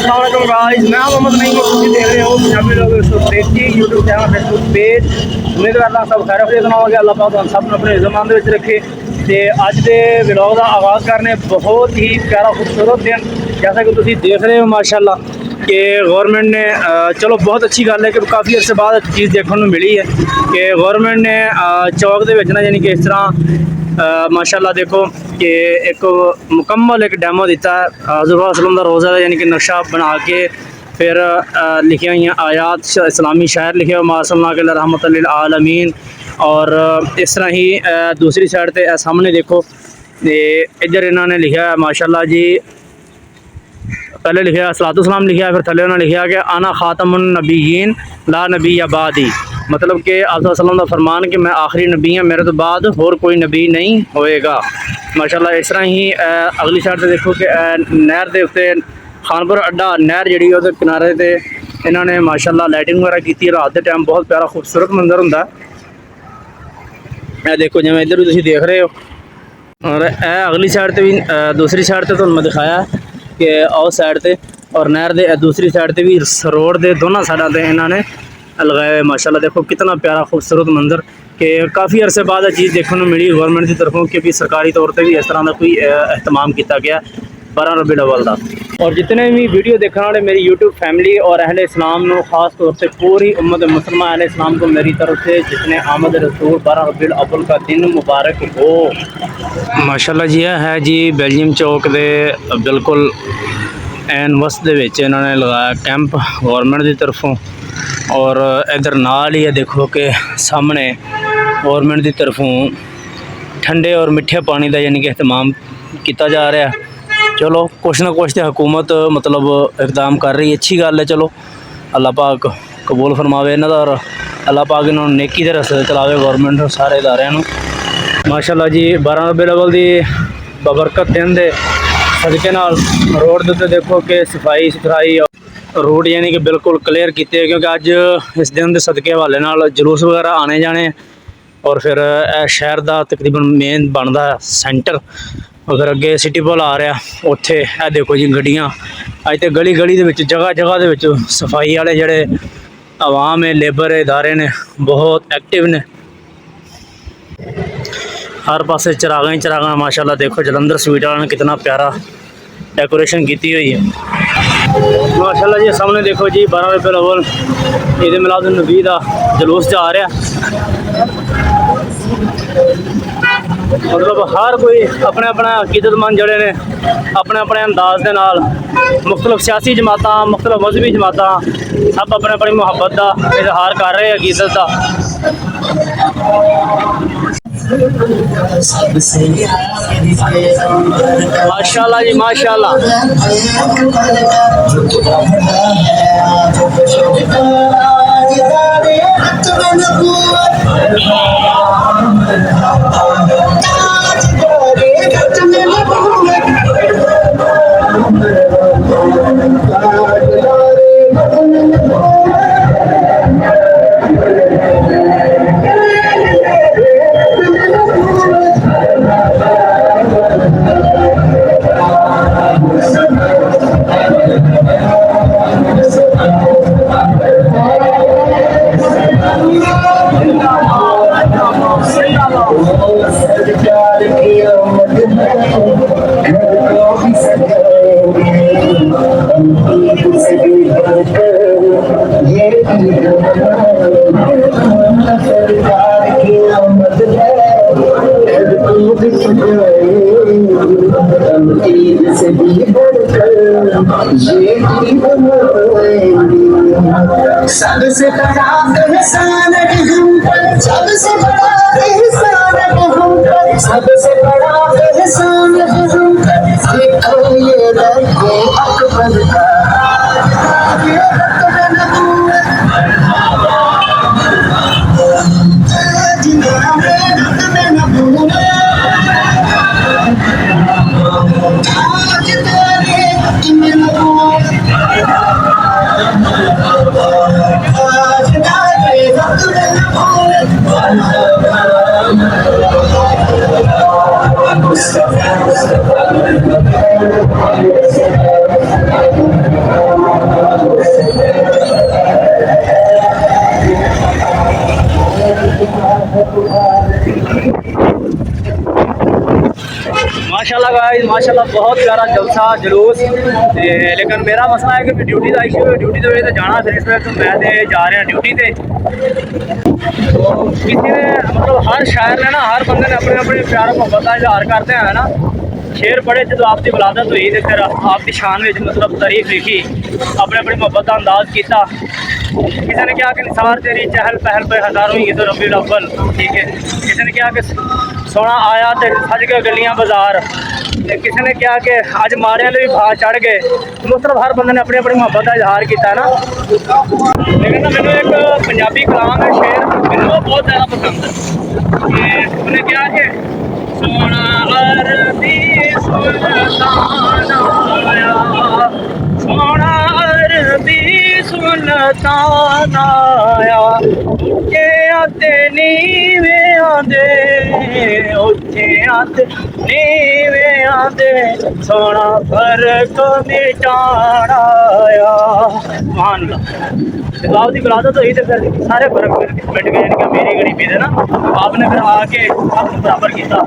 अस्सलाम वालेकुम गाइस, मैं मोहम्मद नईम और तुम देख रहे हो पंजाबी लोग देखिए यूट्यूब चैनल फेसबुक पेज। उम्मीद करता सब खैर खैरियत होवोगे। अल्लाह पाक तुम सब अपने ज़मान दे विच रखे। तो अज के व्लॉग का आगाज़ करने बहुत ही प्यारा खूबसूरत दिन जैसा कि तुम देख रहे हो माशाल्लाह कि गवर्नमेंट ने चलो बहुत अच्छी गल है कि काफ़ी अर्से बाद चीज़ देखने को मिली है कि गवर्नमेंट ने चौक के ना यानी कि इस तरह माशाल्लाह देखो कि एक मुकम्मल एक डैमो दिता है हज़रत वसल्लम का रोज़ा का यानी कि नक्शा बना के फिर लिखिया हुई आयात इस्लामी शायर लिखे हुए मासल्ला के रहमतुल लिल आलमीन। और इस तरह ही दूसरी साइड पे सामने देखो इधर इन्होंने लिखा है माशाल्लाह जी, पहले लिखा सलातुस्सलाम लिखा फिर थले उन्होंने लिखा कि आना खातमुन नबीयीन ला नबी आबादी, मतलब कि आप वसल्लम का फरमान कि मैं आखिरी नबी हाँ, मेरे तो बाद और कोई नबी नहीं होएगा माशाल्लाह। इस तरह ही अगली साइड से देखो कि नहर के उत्ते खानपुर अड्डा नहर जी वो किनारे से इन्होंने माशाल्लाह लाइटिंग वगैरह की रात के टाइम बहुत प्यारा खूबसूरत मंजर होंगे। मैं देखो जिवें इधर भी तुम देख रहे हो और अगली साइड से भी दूसरी साइड से तो मैं दिखाया कि उस साइड से और नहर के दूसरी साइड से भी रोड के दोनों साइडों से इन्होंने लगाए हुए माशाल्लाह। देखो कितना प्यारा खूबसूरत मंजर कि काफ़ी अरसे बाद चीज़ देखने को मिली गवर्नमेंट की तरफों कि भी सरकारी तौर पर भी इस तरह का कोई एहतमाम किया गया 12 रबीउल अव्वल का। और जितने भी वीडियो देखने वाले मेरी यूट्यूब फैमिली और अहले इस्लाम को ख़ास तौर से पूरी उम्मत मुसलमान अहले इस्लाम को मेरी तरफ से जितने आमद रसूल 12 रबीउल अव्वल का दिन मुबारक हो। माशाल्लाह जी है जी बेल्जियम चौक के बिल्कुल एन वस्त इन्होंने लगाया कैंप गवर्नमेंट की तरफों। और इधर नाल ही है देखो कि सामने गवर्नमेंट की तरफों ठंडे और मिठे पानी का यानी कि एहतमाम किया जा रहा है। चलो कुछ ना कुछ तो हुकूमत मतलब इकदाम कर रही है, अच्छी गल है। चलो अल्लाह पाक कबूल फरमावे इन्हों और अल्लाह पाक इन्होंने नेकी के रस्ते चलावे गवर्नमेंट सारे इदारे माशाल्लाह जी। 12 रबीउल अव्वल की बबरकत दिन के सदके नाल रोड के उत्ते देखो कि सफाई सुथराई रोड यानी कि बिल्कुल क्लीयर किए क्योंकि अज इस दिन के सदके हवाले नाल जलूस वगैरह आने जाने और फिर शहर का तकरीबन मेन बनता सेंटर अगर अगे सिटी पुल आ रहा उत्थे देखो जी गड्डियाँ अज तो गली गली के जगह जगह के सफाई वाले जोड़े आवाम है लेबर इदारे ने बहुत एक्टिव ने हर पासे चरागा ही चरागा माशाल्लाह। देखो जलंधर स्वीट वाले ने कितना प्यारा डेकोरेशन की हुई है माशाल्लाह जी। सामने देखो जी 12 रबीउल अव्वल ईद मिलादुन नबी का जलूस जा रहा मतलब हर कोई अपने अपने अकीदतमंद जड़े ने अपने अपने अंदाज के नाल मुख्तलिफ सियासी जमात मुख्तलिफ मजहबी जमात सब अपने अपनी मुहब्बत का इजहार कर रहे हैं अकीदत का। माशाल्लाह जी माशाल्लाह। सबसे बड़ा एहसान हम पर, सबसे बड़ा एहसान हम पर, सबसे बड़ा एहसान हम पर, देखो ये रखे अकबर का माशाल्लाह बहुत प्यारा जलसा जुलूस लेकिन मेरा मसला है कि ड्यूटी का इशू है, ड्यूटी तो जाना फिर इस वक्त मैं जा रहा ड्यूटी से। तो किसी ने मतलब हर शायर ने ना, हर बंदे ने अपने अपने प्यार मोहब्बत का इजहार करते हैं ना। शेर पढ़े जो आपकी विलादत हुई तो फिर आपकी शान में मतलब तारीफ लिखी, अपने अपनी मोहब्बत का अंदाज किया। किसी ने कहा कि निसार तेरी चहल पहल पे हज़ारों ईद रबीउल अव्वल, ठीक है। किसी ने कहा कि सोना आया तो सज के गलियां बाजार, किसी ने कहा कि अज मारिया भी भाव चढ़ गए। मतलब हर बंदे ने अपनी अपनी मोहब्बत का इजहार किया ना। लेकिन ना मैंने एक पंजाबी कलाम है शेर, मैंने वो बहुत ज़्यादा पसंद है। उन्होंने कहा कि सोना अरबी सुल्तान आया, सोना अरबी सुल्तान आया, उच्चे आते नीवे आंदे, उच्चे आते नीवे आंदे, सोना फर्क मिटाण आया। सुभान अल्लाह। जब आपकी विलादत हुई तो फिर सारे फर्क मिट गए, यानी कि मेरी गरीबी दे ना आपने फिर आके आपको बराबर किया।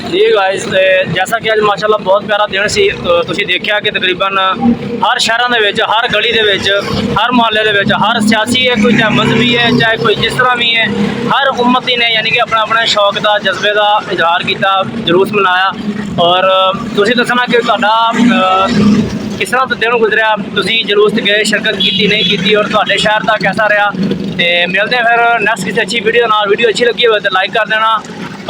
जी गाइस, जैसा कि आज माशाल्लाह बहुत प्यारा दिन सी। ਤੁਸੀਂ ਦੇਖਿਆ ਕਿ ਤਕਰੀਬਨ ਹਰ ਸ਼ਹਿਰਾਂ ਦੇ ਵਿੱਚ, ਹਰ ਗਲੀ ਦੇ ਵਿੱਚ, ਹਰ ਮੁਹੱਲੇ ਦੇ ਵਿੱਚ, ਹਰ ਸਿਆਸੀ ਹੈ, ਕੋਈ ਚਾਹੇ ਮਜ਼ਹਬੀ ਹੈ, ਚਾਹੇ ਕੋਈ ਜਿਸ ਤਰ੍ਹਾਂ ਵੀ ਹੈ, ਹਰ ਉਮਤੀ ਨੇ ਯਾਨੀ ਕਿ ਆਪਣਾ ਆਪਣਾ ਸ਼ੌਕ ਦਾ, ਜਜ਼ਬੇ ਦਾ ਇਜ਼ਹਾਰ ਕੀਤਾ, ਜਲੂਸ ਮਨਾਇਆ। ਔਰ ਤੁਸੀਂ ਦੱਸਣਾ ਕਿ ਤੁਹਾਡਾ किस तरह तो दिन गुजरिया, तुसी जलूस गए, शिरकत की नहीं की, और ਤੁਹਾਡੇ शहर का कैसा रहा। तो मिलते हैं फिर नैक्सट किसी अच्छी वीडियो नाल। वीडियो अच्छी लगी हो तो लाइक कर देना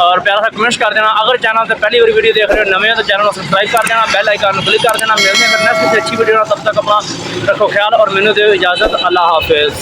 और प्यारा सा कमेंट्स कर देना। अगर चैनल से पहली बार वीडियो देख रहे हो नवे हो तो चैनल को सब्सक्राइब कर देना, बेल आइकन क्लिक कर देना। मिलते हैं फिर नैक्सट किसी अच्छी वीडियो। तब तक अपना रखो ख्याल और मैनू दो इजाज़त। अल्लाह हाफिज़।